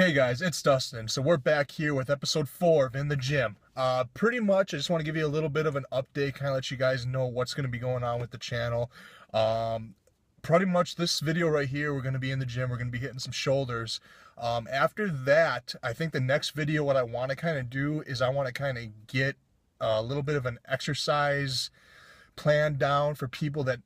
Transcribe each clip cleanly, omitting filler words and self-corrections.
Hey guys, it's Dustin. So we're back here with episode 4 of In the Gym. Pretty much, I just want to give you a little bit of an update, kind of let you guys know what's going to be going on with the channel. Um, Pretty much this video right here, we're going to be in the gym. We're going to be hitting some shoulders. After that, I think the next video, what I want to kind of do is I want to kind of get a little bit of an exercise plan down for people that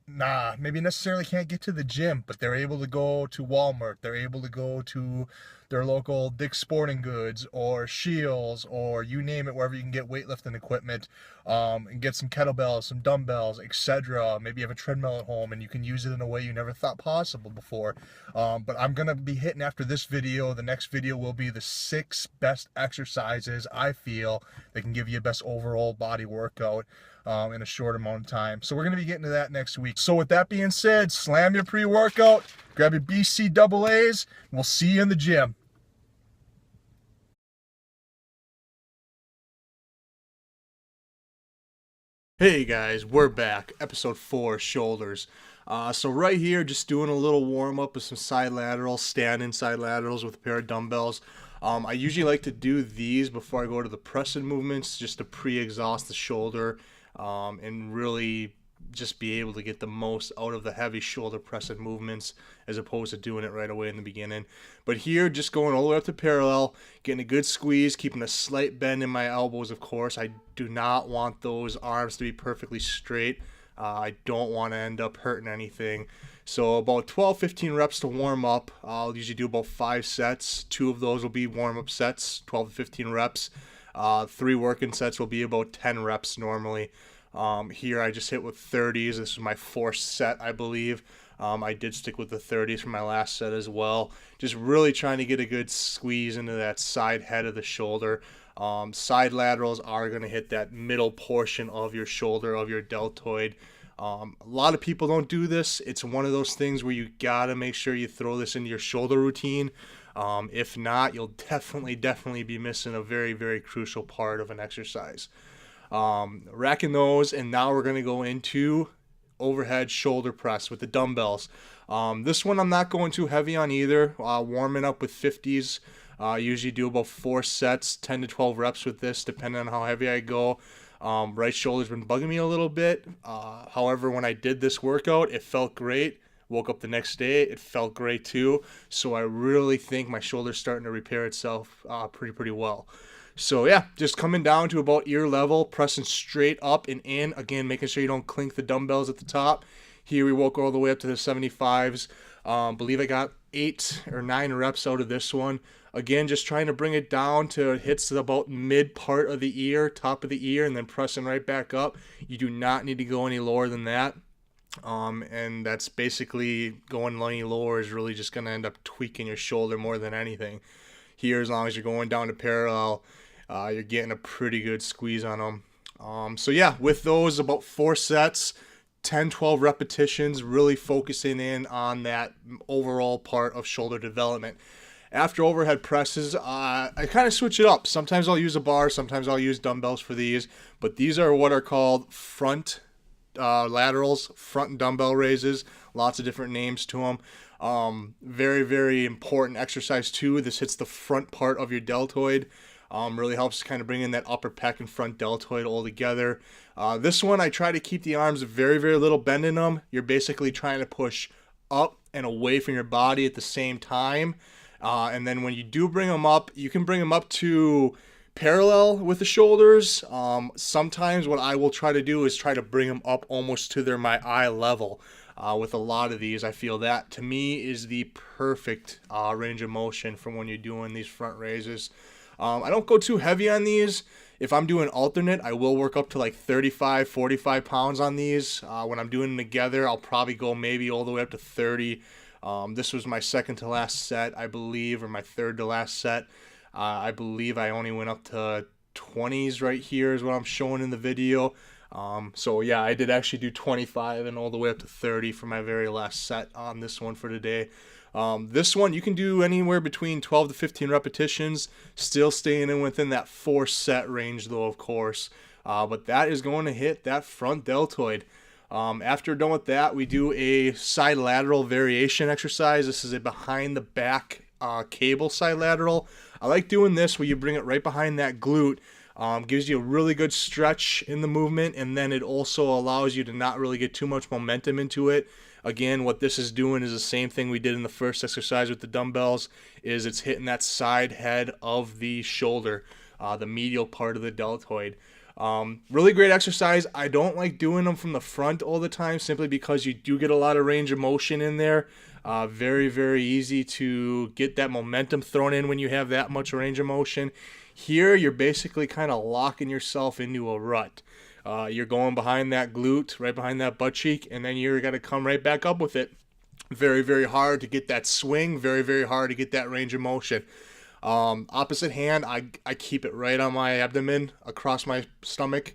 maybe necessarily can't get to the gym, but they're able to go to Walmart, they're able to go to their local Dick's Sporting Goods or Shields or you name it, wherever you can get weightlifting equipment, and get some kettlebells, some dumbbells, etc. Maybe you have a treadmill at home and you can use it in a way you never thought possible before. But I'm gonna be hitting after this video. The next video will be the 6 best exercises I feel that can give you a best overall body workout in a short amount of time. So we're going to be getting to that next week. So with that being said, slam your pre-workout, grab your BCAAs, and we'll see you in the gym. Hey guys, we're back. Episode 4, shoulders. So right here, just doing a little warm-up with some side laterals, standing side laterals with a pair of dumbbells. I usually like to do these before I go to the pressing movements, just to pre-exhaust the shoulder and really just be able to get the most out of the heavy shoulder pressing movements as opposed to doing it right away in the beginning. But here, just going all the way up to parallel, getting a good squeeze, keeping a slight bend in my elbows, of course. I do not want those arms to be perfectly straight. I don't want to end up hurting anything. So about 12-15 reps to warm up. I'll usually do about 5 sets. 2 of those will be warm-up sets, 12 to 15 reps. 3 working sets will be about 10 reps normally. Here I just hit with 30s. This is my 4th set, I believe. I did stick with the 30s for my last set as well. Just really trying to get a good squeeze into that side head of the shoulder. Side laterals are going to hit that middle portion of your shoulder, of your deltoid. A lot of people don't do this. It's one of those things where you got to make sure you throw this into your shoulder routine. If not, you'll definitely be missing a very, very crucial part of an exercise. Racking those, and now we're going to go into overhead shoulder press with the dumbbells. This one I'm not going too heavy on either. Warming up with 50s. Usually do about 4 sets, 10 to 12 reps with this, depending on how heavy I go. Right shoulder's been bugging me a little bit. However, when I did this workout, it felt great. Woke up the next day, it felt great too. So I really think my shoulder's starting to repair itself pretty well. So yeah, just coming down to about ear level, pressing straight up and in. Again, making sure you don't clink the dumbbells at the top. Here we woke all the way up to the 75s. Believe I got 8 or 9 reps out of this one. Again, just trying to bring it down to it hits about mid part of the ear, top of the ear, and then pressing right back up. You do not need to go any lower than that. And that's basically going any lower is really just going to end up tweaking your shoulder more than anything. Here, as long as you're going down to parallel, you're getting a pretty good squeeze on them. So yeah, with those, about 4 sets, 10-12 repetitions, really focusing in on that overall part of shoulder development. After overhead presses, I kind of switch it up. Sometimes I'll use a bar, sometimes I'll use dumbbells for these, but these are what are called front laterals, front dumbbell raises. Lots of different names to them. Very, very important exercise too. This hits the front part of your deltoid. Really helps kind of bring in that upper pec and front deltoid all together. This one, I try to keep the arms very, very little bend in them. You're basically trying to push up and away from your body at the same time. And then when you do bring them up, you can bring them up to parallel with the shoulders. Sometimes what I will try to do is try to bring them up almost to my eye level. With a lot of these, I feel that to me is the perfect range of motion from when you're doing these front raises. I don't go too heavy on these. If I'm doing alternate, I will work up to like 35, 45 pounds on these. When I'm doing them together, I'll probably go maybe all the way up to 30. This was my second to last set, I believe, or my third to last set. I believe I only went up to 20s right here is what I'm showing in the video. So yeah, I did actually do 25 and all the way up to 30 for my very last set on this one for today. This one you can do anywhere between 12 to 15 repetitions, still staying in within that 4 set range though, of course. But that is going to hit that front deltoid. After done with that, we do a side lateral variation exercise. This is a behind the back cable side lateral. I like doing this where you bring it right behind that glute. Gives you a really good stretch in the movement, and then it also allows you to not really get too much momentum into it. Again, what this is doing is the same thing we did in the first exercise with the dumbbells, is it's hitting that side head of the shoulder, the medial part of the deltoid. Really great exercise. I don't like doing them from the front all the time simply because you do get a lot of range of motion in there. Very, very easy to get that momentum thrown in when you have that much range of motion. Here, you're basically kind of locking yourself into a rut. You're going behind that glute, right behind that butt cheek, and then you're going to come right back up with it. Very, very hard to get that swing. Very, very hard to get that range of motion. Opposite hand, I keep it right on my abdomen, across my stomach,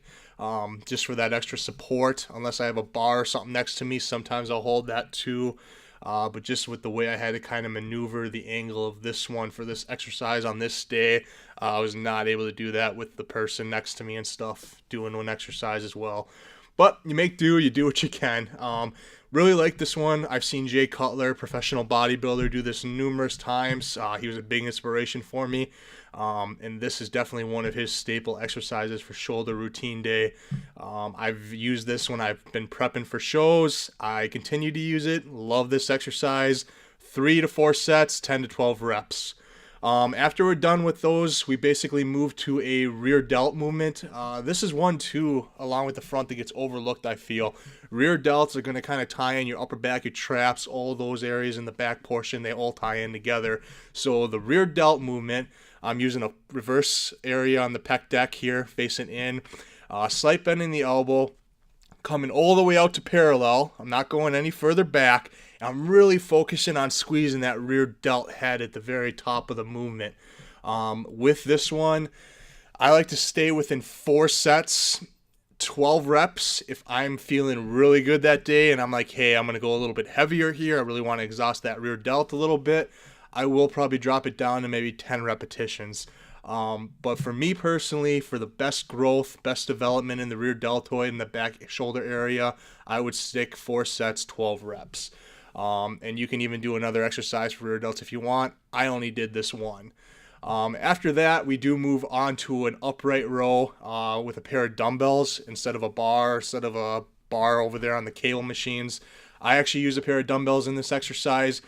just for that extra support. Unless I have a bar or something next to me, sometimes I'll hold that too. But just with the way I had to kind of maneuver the angle of this one for this exercise on this day, I was not able to do that with the person next to me and stuff doing one exercise as well. But you make do, you do what you can. Really like this one. I've seen Jay Cutler, professional bodybuilder, do this numerous times. He was a big inspiration for me. And this is definitely one of his staple exercises for shoulder routine day. I've used this when I've been prepping for shows. I continue to use it. Love this exercise. 3 to 4 sets, 10 to 12 reps. After we're done with those, we basically move to a rear delt movement. This is one too, along with the front, that gets overlooked, I feel. Rear delts are going to kind of tie in your upper back, your traps, all those areas in the back portion, they all tie in together. So the rear delt movement, I'm using a reverse area on the pec deck here, facing in. Slight bend in the elbow, coming all the way out to parallel. I'm not going any further back. I'm really focusing on squeezing that rear delt head at the very top of the movement. With this one, I like to stay within 4 sets, 12 reps. If I'm feeling really good that day and I'm like, hey, I'm going to go a little bit heavier here, I really want to exhaust that rear delt a little bit, I will probably drop it down to maybe 10 repetitions. But for me personally, for the best growth, best development in the rear deltoid and the back shoulder area, I would stick 4 sets, 12 reps. And you can even do another exercise for rear delts if you want. I only did this one. After that, we do move on to an upright row with a pair of dumbbells instead of a bar over there on the cable machines. I actually use a pair of dumbbells in this exercise.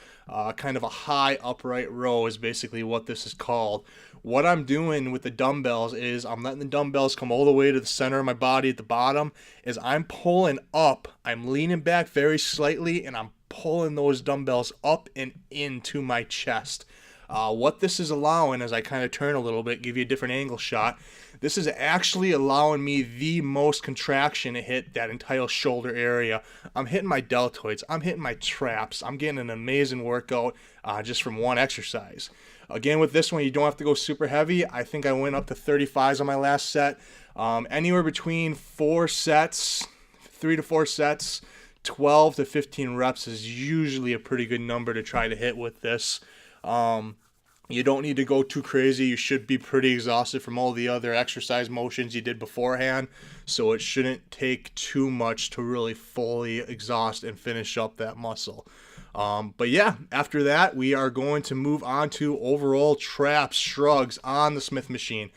Kind of a high upright row is basically what this is called. What I'm doing with the dumbbells is I'm letting the dumbbells come all the way to the center of my body at the bottom. As I'm pulling up, I'm leaning back very slightly and I'm pulling those dumbbells up and into my chest. What this is allowing, as I kind of turn a little bit, give you a different angle shot, this is actually allowing me the most contraction to hit that entire shoulder area. I'm hitting my deltoids, I'm hitting my traps, I'm getting an amazing workout just from one exercise. Again, with this one, you don't have to go super heavy. I think I went up to 35s on my last set. Anywhere between 4 sets, 3 to 4 sets, 12 to 15 reps is usually a pretty good number to try to hit with this. You don't need to go too crazy. You should be pretty exhausted from all the other exercise motions you did beforehand, so it shouldn't take too much to really fully exhaust and finish up that muscle. But yeah, after that, we are going to move on to overall traps, shrugs on the Smith machine.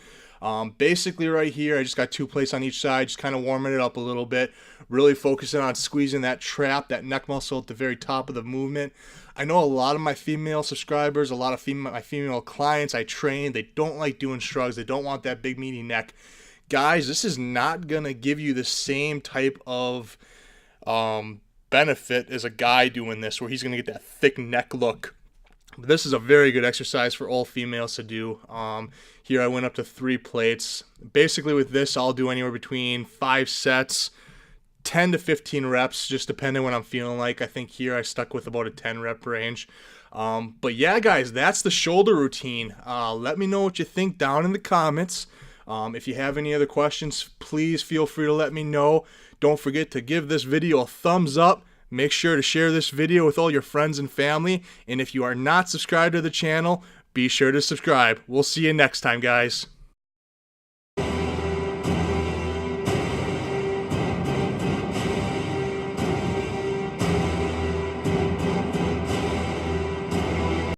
Basically right here, I just got 2 plates on each side, just kind of warming it up a little bit, really focusing on squeezing that trap, that neck muscle at the very top of the movement. I know a lot of my female subscribers, a lot of my female clients I train, they don't like doing shrugs. They don't want that big meaty neck. Guys, this is not going to give you the same type of benefit as a guy doing this, where he's going to get that thick neck look. But this is a very good exercise for all females to do. Here I went up to 3 plates. Basically with this, I'll do anywhere between 5 sets, 10 to 15 reps, just depending what I'm feeling like. I think here I stuck with about a 10 rep range. But yeah, guys, that's the shoulder routine. Let me know what you think down in the comments. If you have any other questions, please feel free to let me know. Don't forget to give this video a thumbs up. Make sure to share this video with all your friends and family. And if you are not subscribed to the channel, be sure to subscribe. We'll see you next time, guys.